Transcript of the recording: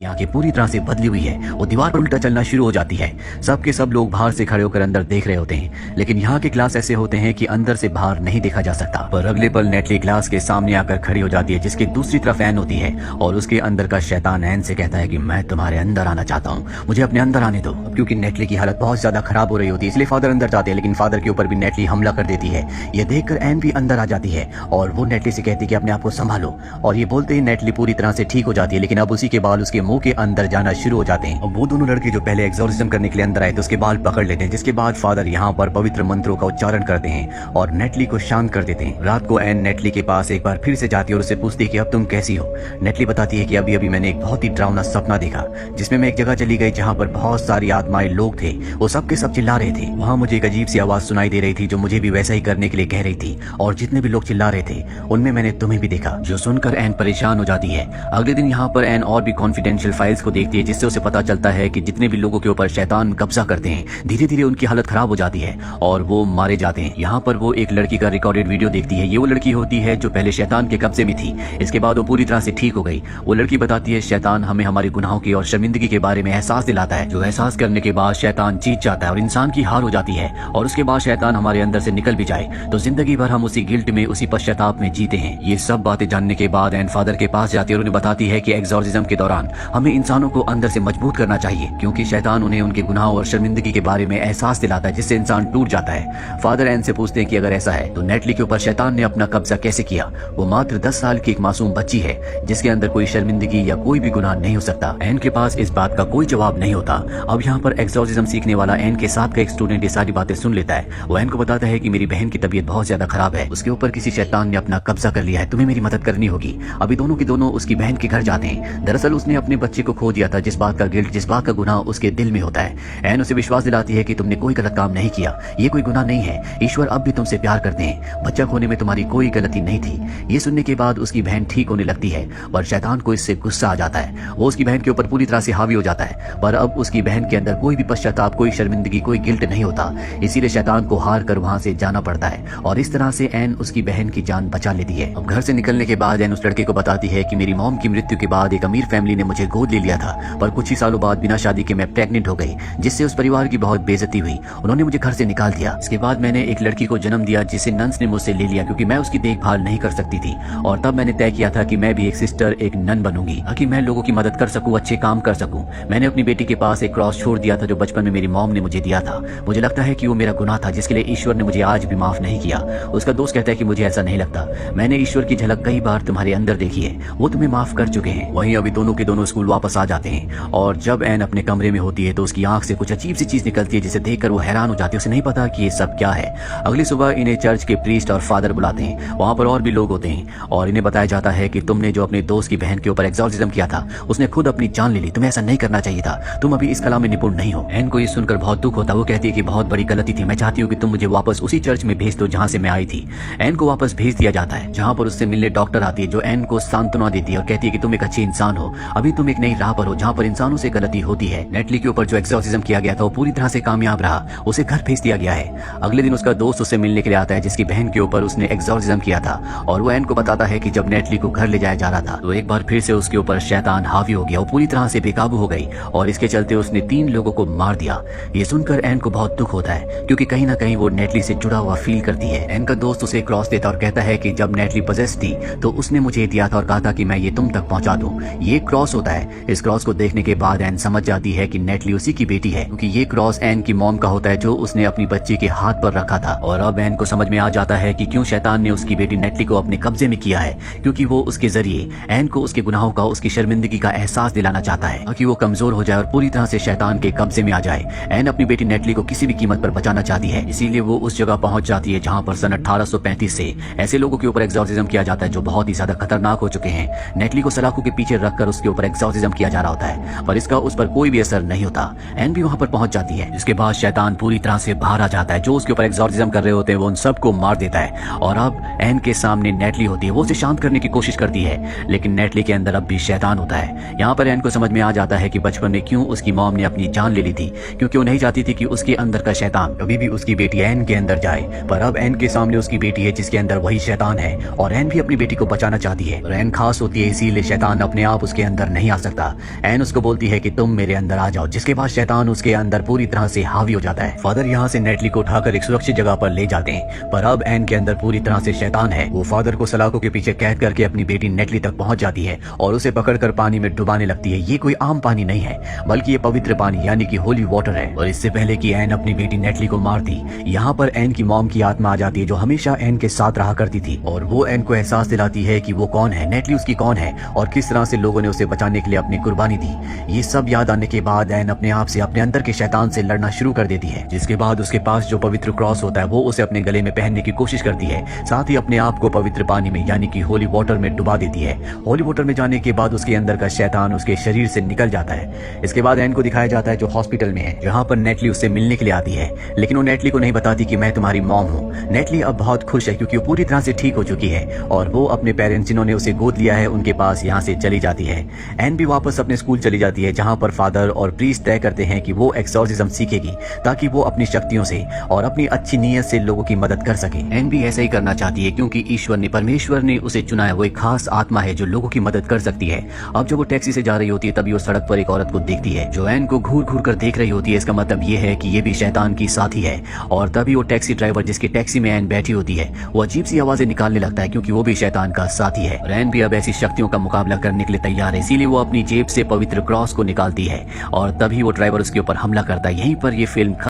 यहाँ की पूरी तरह से बदली हुई है। वो दीवार पर उल्टा चलना शुरू हो जाती है। सब के सब लोग बाहर से खड़े होकर अंदर देख रहे होते हैं, लेकिन यहाँ के ग्लास ऐसे होते हैं कि अंदर से बाहर नहीं देखा जा सकता। पर अगले पल नेटली ग्लास के सामने आकर खड़ी हो जाती है, जिसकी दूसरी तरफ एन होती है और उसके अंदर का शैतान एन से कहता है कि मैं तुम्हारे अंदर आना चाहता हूँ, मुझे अपने अंदर आने दो। क्योंकि नेटली की हालत बहुत ज्यादा खराब हो रही होती है, इसलिए फादर अंदर जाते हैं, लेकिन फादर के ऊपर भी नेटली हमला कर देती है। ये देखकर एन भी अंदर आ जाती है और वो नेटली से कहती है कि अपने आप को संभालो, और ये बोलते ही नेटली पूरी तरह से ठीक हो जाती है। लेकिन अब उसी के बाल उसके मुंह के अंदर जाना शुरू हो जाते हैं। वो दोनों लड़के जो पहले एग्जॉर्सिज्म करने के लिए अंदर आए थे, उसके बाल पकड़ लेते हैं, जिसके बाद फादर यहाँ पर पवित्र मंत्रों का उच्चारण करते हैं और नेटली को शांत कर देते हैं। रात को एन नेटली के पास एक बार फिर से जाती है और उससे पूछती है कि अब तुम कैसी हो। नेटली बताती है कि अभी अभी मैंने एक बहुत ही डरावना सपना देखा, जिसमें मैं एक जगह चली गई जहाँ पर बहुत सारी आत्माएं लोग थे, वो सब के सब चिल्ला रहे थे। वहाँ मुझे एक अजीब सी आवाज सुनाई दे रही थी जो मुझे भी वैसा ही करने के लिए कह रही थी, और जितने भी लोग चिल्ला रहे थे उनमें मैंने तुम्हें भी देखा। जो सुनकर एन परेशान हो जाती है। अगले दिन यहाँ पर एन और भी कॉन्फिडेंशियल फाइल्स को देखती है, जिससे उसे पता चलता है कि जितने भी लोगों के ऊपर शैतान कब्जा करते हैं, धीरे धीरे उनकी हालत खराब हो जाती है और वो मारे जाते हैं। यहाँ पर वो एक लड़की का रिकॉर्डेड वीडियो देखती है। ये वो लड़की होती है जो पहले शैतान के कब्जे में थी, इसके बाद वो पूरी तरह से ठीक हो गई। वो लड़की बताती है शैतान हमें हमारे गुनाहों की और शर्मिंदगी के बारे में एहसास दिलाता है, जो एहसास करने के बाद शैतान जीत जाता है और इंसान की हार हो जाती है, और उसके बाद शैतान हमारे अंदर से निकल भी जाए तो जिंदगी भर हम उसी गिल्ट में, उसी पश्चाताप में जीते हैं। ये सब बातें जानने के बाद एन फादर के पास जाती है और उन्हें बताती है कि एग्जॉर्सिज्म के दौरान हमें इंसानों को अंदर से मजबूत करना चाहिए, क्योंकि शैतान उन्हें उनके गुनाहों और शर्मिंदगी के बारे में एहसास दिलाता है, जिससे इंसान टूट जाता है। फादर एन से पूछते हैं कि अगर ऐसा है तो नेटली के ऊपर शैतान ने अपना कब्जा कैसे किया। वो मात्र 10 साल की एक मासूम बच्ची है, जिसके अंदर कोई शर्मिंदगी या कोई भी गुनाह नहीं हो सकता। एन के पास इस बात का कोई जवाब नहीं होता। अब यहाँ पर एग्जॉर्सिज्म सीखने वाला एन के साथ का एक स्टूडेंट ये सारी बातें सुन लेता है। वो एन को बताता है कि मेरी बहन की तबीयत बहुत ज्यादा खराब है, उसके ऊपर किसी शैतान ने अपना कब्जा कर लिया है, तुम्हें मेरी मदद करनी होगी। अभी दोनों के दोनों उसकी बहन के घर जाते हैं। दरअसल उसने अपने बच्चे को खो दिया था, जिस बात का गिल्ट, जिस बात का गुनाह उसके दिल में होता है। एन उसे विश्वास दिलाती है कि तुमने कोई गलत काम नहीं किया, ये कोई गुनाह नहीं है, ईश्वर अब भी तुमसे प्यार करते हैं, बच्चा खोने में तुम्हारी कोई गलती नहीं थी। ये सुनने के बाद उसकी बहन ठीक होने लगती है, पर शैतान को इससे गुस्सा आ जाता है। वो उसकी बहन के ऊपर पूरी तरह से हावी हो जाता है, पर अब उसकी बहन के अंदर कोई भी पश्चाताप, कोई शर्मिंदगी, कोई गिल्ट नहीं होता। इसीलिए शैतान को हार कर वहां से जाना पड़ता है और इस तरह से एन उसकी बहन की जान बचा लेती है। अब घर से निकलने के बाद एन उस लड़के को बताती है कि मेरी मॉम की मृत्यु के बाद एक अमीर फैमिली ने मुझे गोद ले लिया था, पर कुछ ही सालों बाद बिना शादी के मैं प्रेग्नेंट हो गई, जिससे उस परिवार की बहुत बेइज्जती हुई। उन्होंने मुझे घर से निकाल दिया। इसके बाद मैंने एक लड़की को जन्म दिया, जिसे नन्स ने मुझसे ले लिया, क्योंकि मैं उसकी देखभाल नहीं कर सकती थी। और तब मैंने तय किया था कि मैं भी एक सिस्टर, एक नन बनूंगी, ताकि मैं लोगों की मदद कर सकूं, अच्छे काम कर सकूं। मैंने अपनी बेटी के पास एक क्रॉस छोड़ दिया था जो बचपन में मेरी मॉम ने मुझे दिया था। मुझे लगता है कि वो मेरा गुनाह था, जिसके लिए ईश्वर ने मुझे आज भी माफ नहीं किया। उसका दोस्त कहता है कि मुझे ऐसा नहीं लगता, मैंने ईश्वर की झलक कई बार तुम्हारे अंदर देखी है, वो तुम्हें माफ कर चुके हैं। वहीं अभी दोनों के दोनों स्कूल वापस आ जाते हैं और जब एन अपने कमरे में होती है तो उसकी आंख से कुछ अजीब सी चीज निकलती है, जिसे देखकर वो हैरान हो जाती है। उसे नहीं पता कि ये सब क्या है। अगली सुबह इन्हें चर्च के प्रीस्ट और फादर बुलाते हैं। वहाँ पर और भी लोग होते हैं और इन्हें बताया जाता है कि तुमने जो अपने दोस्त की बहन के ऊपर एग्जॉर्सिज्म किया था, उसने खुद अपनी जान ले ली, तुम्हें ऐसा नहीं करना चाहिए था, तुम अभी इस कला में निपुण नहीं हो। एन को ये सुनकर बहुत दुख होता है। वो कहती है कि बहुत बड़ी गलती थी, मैं चाहती हूँ कि तुम मुझे वापस उसी चर्च में भेज दो जहाँ से मैं आई थी। एन को वापस भेज दिया जाता है, जहाँ पर उससे मिलने डॉक्टर आती है, जो एन को सांत्वना देती है और कहती है कि तुम एक अच्छी इंसान हो, अभी तुम एक नई राह पर हो जहाँ पर इंसानों से गलती होती है। नेटली के ऊपर जो एग्जॉर्सिज्म किया गया था वो पूरी तरह से कामयाब रहा, उसे घर भेज दिया गया है। अगले दिन उसका दोस्त उससे मिलने के लिए आता है, जिसकी बहन के ऊपर उसने एग्जॉर्सिज्म किया था, और वो एन को बताता है कि जब नेटली को घर ले जाया जा रहा था तो एक बार फिर से उसके ऊपर शैतान हावी हो गया। वो पूरी तरह से बेकाबू हो गई और इसके चलते उसने 3 लोगों को मार दिया। ये सुनकर एन को बहुत दुख होता है, क्योंकि कहीं ना कहीं वो नेटली से जुड़ा हुआ फील करती है। एन का दोस्त उसे क्रॉस देता और कहता है कि जब नेटली पजेस्ट थी तो उसने मुझे दिया था और कहा था कि मैं ये तुम तक पहुंचा दूं। ये क्रॉस होता है। इस क्रॉस को देखने के बाद एन समझ जाती है कि नेटली उसी की बेटी है, क्योंकि ये क्रॉस एन की मॉम का होता है, जो उसने अपनी बच्ची के हाथ पर रखा था। और अब एन को समझ में आ जाता है कि क्यों शैतान ने उसकी बेटी नेटली को अपने कब्जे में किया है, क्योंकि वो उसके जरिए एन को उसके गुनाहों का, उसकी शर्मिंदगी का एहसास दिलाना चाहता है, ताकि वो कमजोर हो जाए और पूरी तरह से शैतान के कब्जे में आ जाए। एन अपनी बेटी नेटली को किसी भी कीमत पर बचाना चाहती है, इसीलिए वो उस जगह पहुंच जाती है जहां पर सन 1835 से ऐसे लोगों के ऊपर एग्जॉर्सिज्म किया जाता है जो बहुत ही ज्यादा खतरनाक हो चुके हैं। नेटली को सलाखों के पीछे रखकर उसके ऊपर एग्जॉर्सिज्म किया जा रहा होता है, पर इसका उस पर कोई भी असर नहीं होता। एन भी वहां पर पहुंच जाती है, जिसके बाद शैतान पूरी तरह से बाहर आ जाता है। जो उसके ऊपर एग्जॉर्सिज्म कर रहे होते हैं वो उन सबको मार देता है और अब एन के सामने नेटली होती है। वो उसे शांत करने की कोशिश करती है, लेकिन नेटली के अंदर अब भी शैतान होता है। यहाँ पर एन को समझ में आ जाता है कि बचपन में क्यों उसकी मॉम ने अपनी जान ले ली थी, क्योंकि वो नहीं चाहती थी कि उसके अंदर का शैतान कभी भी उसकी बेटी एन के अंदर जाए। पर अब एन के सामने उसकी बेटी है, जिसके अंदर वही शैतान है, और एन भी अपनी बेटी को बचाना चाहती है। एन खास होती है, इसीलिए शैतान अपने आप उसके अंदर नहीं नहीं आ सकता। एन उसको बोलती है कि तुम मेरे अंदर आ जाओ, जिसके बाद शैतान उसके अंदर पूरी तरह से हावी हो जाता है। फादर यहाँ से नेटली को उठाकर एक सुरक्षित जगह पर ले जाते हैं, पर अब एन के अंदर पूरी तरह से शैतान है। वो फादर को सलाखों के पीछे कैद करके अपनी बेटी नेटली तक पहुंच जाती है और उसे पकड़कर पानी में डुबाने लगती है। ये कोई आम पानी नहीं है, बल्कि ये पवित्र पानी यानी कि होली वाटर है। और इससे पहले कि एन अपनी बेटी नेटली को मारती, यहाँ पर एन की मॉम की आत्मा आ जाती है, जो हमेशा एन के साथ रहा करती थी, और वो एन को एहसास दिलाती है कि वो कौन है, नेटली उसकी कौन है और किस तरह से लोगों ने उसे बचाने के लिए अपनी कुर्बानी दी। ये सब याद आने के बाद एन अपने आप से अपने अंदर के शैतान से लड़ना शुरू कर देती है, जिसके बाद उसके पास जो पवित्र क्रॉस होता है वो उसे अपने गले में पहनने की कोशिश करती है। साथ ही अपने आप को पवित्र पानी में यानी कि होली वाटर में डुबा देती है। होली वाटर में जाने के बाद उसके अंदर का शैतान उसके शरीर से निकल जाता है। इसके बाद एन को दिखाया जाता है जो हॉस्पिटल में है, जहाँ पर नेटली उससे मिलने के लिए आती है, लेकिन वो नेटली को नहीं बताती कि मैं तुम्हारी मॉम हूँ। नेटली अब बहुत खुश है क्योंकि वो पूरी तरह से ठीक हो चुकी है और वो अपने पेरेंट्स जिन्होंने उसे गोद लिया है उनके पास यहाँ से चली जाती है। एन भी वापस अपने स्कूल चली जाती है, जहाँ पर फादर और प्रीस्ट तय करते हैं कि वो एक्सॉर्सिज्म सीखेगी ताकि वो अपनी शक्तियों से और अपनी अच्छी नीयत से लोगों की मदद कर सके। एन भी ऐसा ही करना चाहती है क्योंकि परमेश्वर ने उसे चुना है। वो एक खास आत्मा है जो लोगों की मदद कर सकती है। अब जब वो टैक्सी से जा रही होती है तभी वो सड़क पर एक औरत को देखती है जो एन को घूर घूर कर देख रही होती है। इसका मतलब ये है कि ये भी शैतान की साथी है। और तभी वो टैक्सी ड्राइवर जिसकी टैक्सी में एन बैठी होती है वो अजीब सी आवाजें निकालने लगता है क्योंकि वो भी शैतान का साथी है। और एन भी अब ऐसी शक्तियों का मुकाबला करने के लिए तैयार है, इसीलिए वो अपनी जेब से पवित्र क्रॉस को निकालती है और तभी वो ड्राइवर उसके ऊपर हमला करता है। यहीं पर ये फिल्म